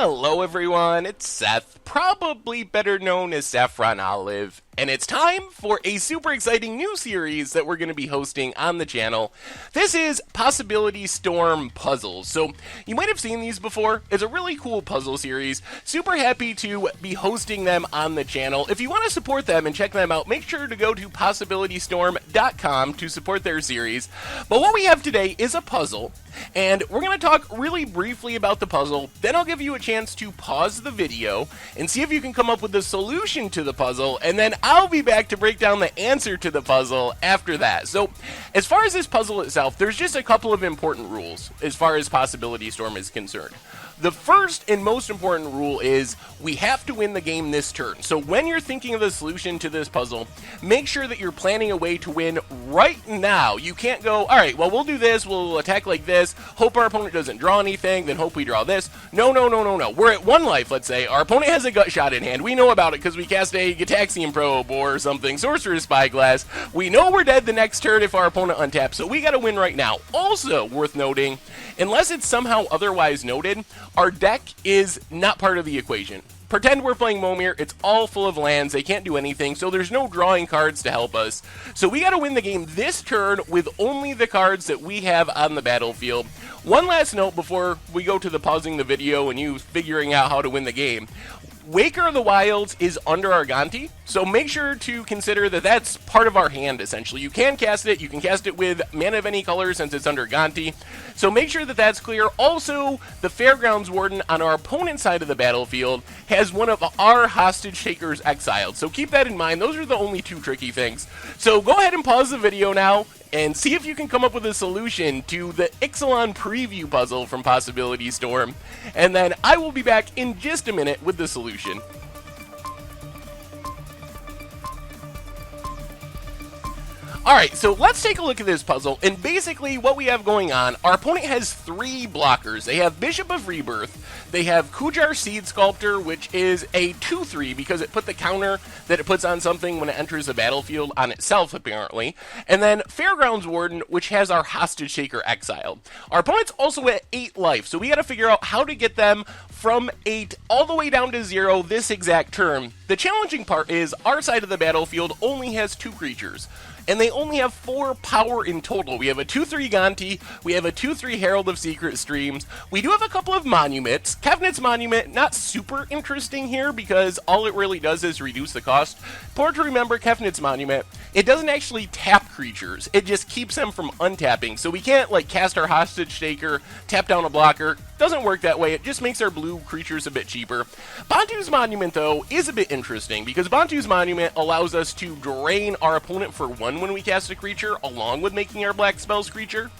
Hello everyone, it's Seth, probably better known as Saffron Olive, and it's time for a super exciting new series that we're going to be hosting on the channel. This is Possibility Storm Puzzles. So you might have seen these before. It's a really cool puzzle series. Super happy to be hosting them on the channel. If you want to support them and check them out, make sure to go to possibilitystorm.com to support their series. But what we have today is a puzzle, and we're going to talk really briefly about the puzzle. Then I'll give you a chance to pause the video and see if you can come up with the solution to the puzzle, and then I'll be back to break down the answer to the puzzle after that. So, as far as this puzzle itself, there's just a couple of important rules as far as Possibility Storm is concerned. The first and most important rule is we have to win the game this turn. So when you're thinking of the solution to this puzzle, make sure that you're planning a way to win right now. You can't go, all right, well, we'll do this, we'll attack like this, hope our opponent doesn't draw anything, then hope we draw this. No. We're at 1 life, let's say. Our opponent has a gut shot in hand. We know about it because we cast a Gitaxian Probe or something, Sorcerer's Spyglass. We know we're dead the next turn if our opponent untaps, so we gotta win right now. Also worth noting, unless it's somehow otherwise noted, our deck is not part of the equation. Pretend we're playing Momir, it's all full of lands, they can't do anything, so there's no drawing cards to help us. So we gotta win the game this turn with only the cards that we have on the battlefield. One last note before we go to the pausing the video and you figuring out how to win the game. Waker of the Wilds is under Arganti, so make sure to consider that that's part of our hand, essentially. You can cast it with mana of any color since it's under Ganti, so make sure that that's clear. Also, the Fairgrounds Warden on our opponent's side of the battlefield has one of our hostage takers exiled, so keep that in mind. Those are the only two tricky things. So go ahead and pause the video now and see if you can come up with a solution to the Ixalan preview puzzle from Possibility Storm, and then I will be back in just a minute with the solution. Alright, so let's take a look at this puzzle, and basically what we have going on, our opponent has 3 blockers. They have Bishop of Rebirth, they have Kujar Seed Sculptor, which is a 2/3 because it put the counter that it puts on something when it enters the battlefield on itself, apparently, and then Fairgrounds Warden, which has our Hostage Taker exiled. Our opponent's also at 8 life, so we gotta figure out how to get them from 8 all the way down to 0 this exact turn. The challenging part is our side of the battlefield only has 2 creatures, and they only have 4 power in total. We have a 2/3 Ganti, we have a 2/3 Herald of Secret Streams, we do have a couple of monuments. Kevnit's Monument, not super interesting here because all it really does is reduce the cost. Important to remember, Kevnit's Monument, it doesn't actually tap creatures, it just keeps them from untapping. So we can't like cast our Hostage Taker, tap down a blocker. Doesn't work that way, it just makes our blue creatures a bit cheaper. Bantu's Monument, though, is a bit interesting because Bantu's Monument allows us to drain our opponent for 1 when we cast a creature, along with making our black spells creature.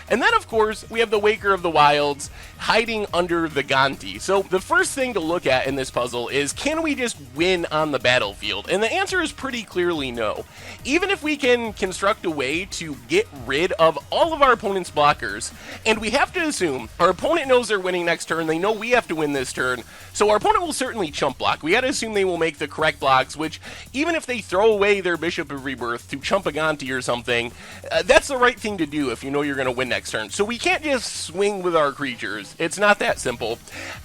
And then, of course, we have the Waker of the Wilds hiding under the Ganti. So the first thing to look at in this puzzle is, can we just win on the battlefield? And the answer is pretty clearly no. Even if we can construct a way to get rid of all of our opponent's blockers, and we have to assume our opponent knows they're winning next turn, they know we have to win this turn, so our opponent will certainly chump block. We gotta assume they will make the correct blocks, which, even if they throw away their Bishop of Rebirth to chump a Ganti or something, that's the right thing to do if you know you're gonna win next turn. So we can't just swing with our creatures. It's not that simple.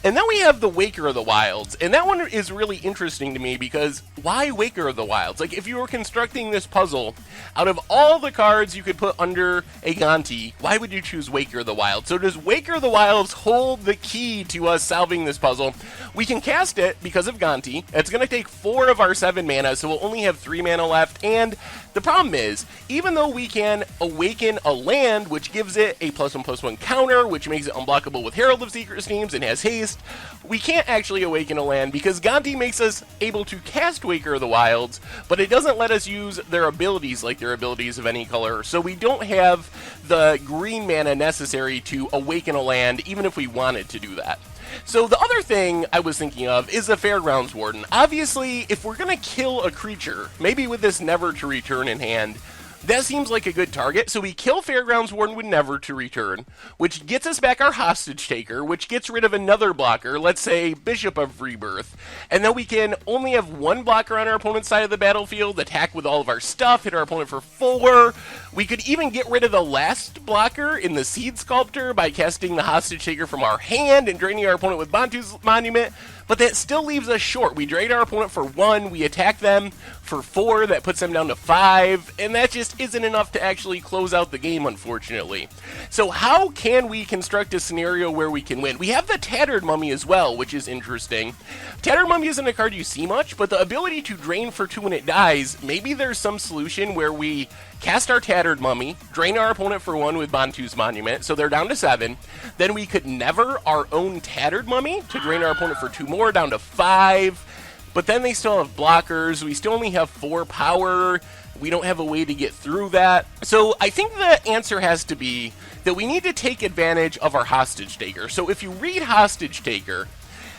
And then we have the Waker of the Wilds, and that one is really interesting to me because why Waker of the Wilds? Like, if you were constructing this puzzle, out of all the cards you could put under a Ganti, why would you choose Waker of the Wilds? So does Waker of the Wilds hold the key to us solving this puzzle? We can cast it because of Ganti. It's going to take 4 of our 7 mana, so we'll only have 3 mana left, and the problem is, even though we can awaken a land, which gives it a +1/+1 counter, which makes it unblockable with Herald of Secret Streams and has haste, we can't actually awaken a land because Ganti makes us able to cast Waker of the Wilds, but it doesn't let us use their abilities like their abilities of any color, so we don't have the green mana necessary to awaken a land, even if we wanted to do that. So the other thing I was thinking of is the Fairgrounds Warden. Obviously, if we're going to kill a creature, maybe with this Never to Return in hand, that seems like a good target, so we kill Fairgrounds Warden with Never to Return, which gets us back our Hostage Taker, which gets rid of another blocker, let's say Bishop of Rebirth, and then we can only have 1 blocker on our opponent's side of the battlefield, attack with all of our stuff, hit our opponent for 4, We could even get rid of the last blocker in the Seed Sculptor by casting the Hostage Taker from our hand and draining our opponent with Bantu's Monument, but that still leaves us short. We drain our opponent for 1, we attack them for 4, that puts them down to 5, and that just isn't enough to actually close out the game, unfortunately. So how can we construct a scenario where we can win? We have the Tattered Mummy as well, which is interesting. Tattered Mummy isn't a card you see much, but the ability to drain for 2 when it dies, maybe there's some solution where we cast our Tattered Mummy, drain our opponent for 1 with Bantu's Monument, so they're down to 7. Then we could never our own Tattered Mummy to drain our opponent for 2 more, down to 5. But then they still have blockers. We still only have 4 power. We don't have a way to get through that. So I think the answer has to be that we need to take advantage of our Hostage Taker. So if you read Hostage Taker,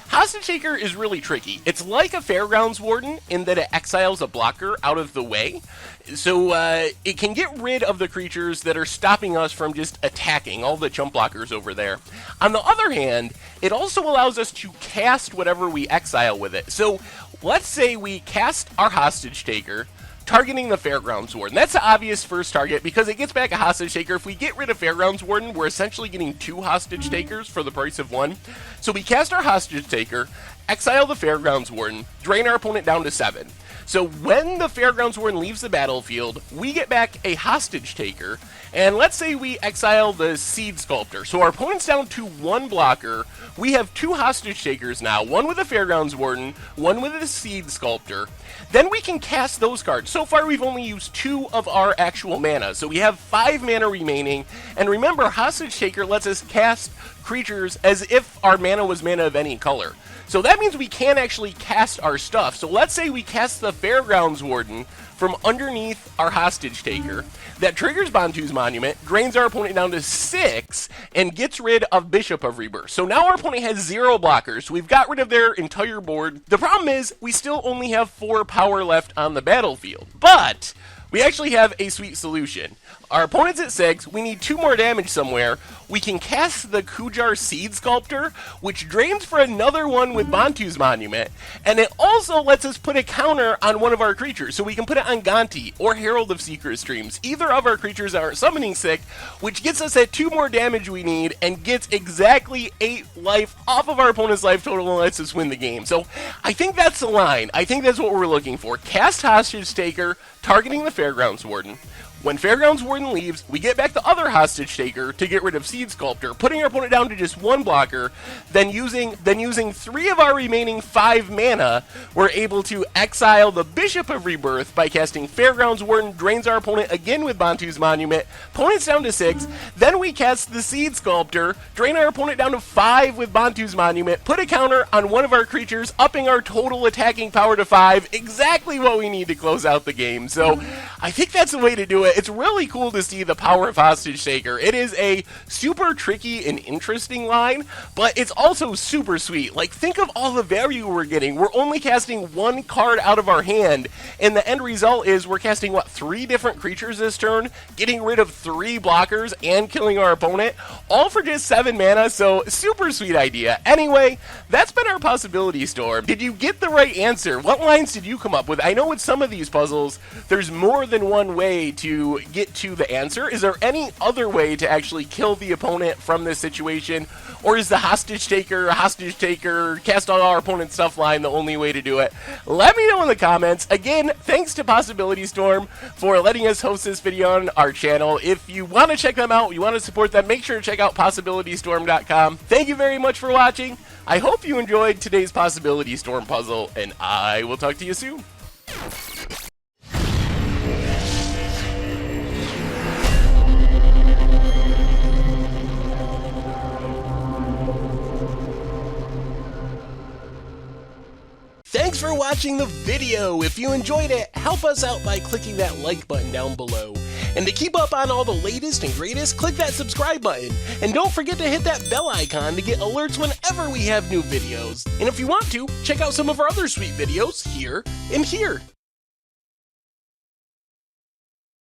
Hostage Taker is really tricky. It's like a Fairgrounds Warden in that it exiles a blocker out of the way. So it can get rid of the creatures that are stopping us from just attacking, all the chump blockers over there. On the other hand, it also allows us to cast whatever we exile with it. So let's say we cast our Hostage Taker, targeting the Fairgrounds Warden. That's the obvious first target because it gets back a Hostage Taker. If we get rid of Fairgrounds Warden, we're essentially getting 2 Hostage Takers for the price of 1. So we cast our Hostage Taker, exile the Fairgrounds Warden, drain our opponent down to 7. So when the Fairgrounds Warden leaves the battlefield, we get back a Hostage Taker, and let's say we exile the Seed Sculptor. So our opponent's down to 1 blocker. We have 2 Hostage Takers now, 1 with the Fairgrounds Warden, 1 with the Seed Sculptor. Then we can cast those cards. So far we've only used 2 of our actual mana, so we have 5 mana remaining. And remember, Hostage Taker lets us cast creatures as if our mana was mana of any color. So that means we can actually cast our stuff. So let's say we cast the Fairgrounds Warden from underneath our Hostage Taker. That triggers Bantu's Monument, drains our opponent down to 6, and gets rid of Bishop of Rebirth. So now our opponent has 0 blockers. So we've got rid of their entire board. The problem is we still only have 4 power left on the battlefield. But we actually have a sweet solution. Our opponent's at 6, we need 2 more damage somewhere. We can cast the Kujar Seed Sculptor, which drains for another 1 with Bantu's Monument, and it also lets us put a counter on one of our creatures. So we can put it on Gonti or Herald of Secret Streams, either of our creatures that aren't summoning sick, which gets us at 2 more damage we need and gets exactly 8 life off of our opponent's life total and lets us win the game. So I think that's the line. I think that's what we're looking for. Cast Hostage Taker, targeting the Fairgrounds Warden. When Fairgrounds Warden leaves, we get back the other Hostage Taker to get rid of Seed Sculptor, putting our opponent down to just 1 blocker, then using 3 of our remaining 5 mana, we're able to exile the Bishop of Rebirth by casting Fairgrounds Warden, drains our opponent again with Bantu's Monument, opponent's down to 6, then we cast the Seed Sculptor, drain our opponent down to 5 with Bantu's Monument, put a counter on one of our creatures, upping our total attacking power to 5, exactly what we need to close out the game. So I think that's the way to do it. It's really cool to see the power of Hostage Taker. It is a super tricky and interesting line, but it's also super sweet. Like, think of all the value we're getting. We're only casting 1 card out of our hand, and the end result is we're casting, what, 3 different creatures this turn, getting rid of 3 blockers, and killing our opponent, all for just 7 mana, so super sweet idea. Anyway, that's been our Possibility Storm. Did you get the right answer? What lines did you come up with? I know with some of these puzzles, there's more than one way to get to the answer. Is there any other way to actually kill the opponent from this situation? Or is the Hostage Taker, cast all our opponent's stuff line the only way to do it? Let me know in the comments. Again, thanks to Possibility Storm for letting us host this video on our channel. If you want to check them out, you want to support them, make sure to check out PossibilityStorm.com. Thank you very much for watching. I hope you enjoyed today's Possibility Storm puzzle, and I will talk to you soon. Thanks for watching the video. If you enjoyed it, help us out by clicking that like button down below. And to keep up on all the latest and greatest, click that subscribe button. And don't forget to hit that bell icon to get alerts whenever we have new videos. And if you want to, check out some of our other sweet videos here and here.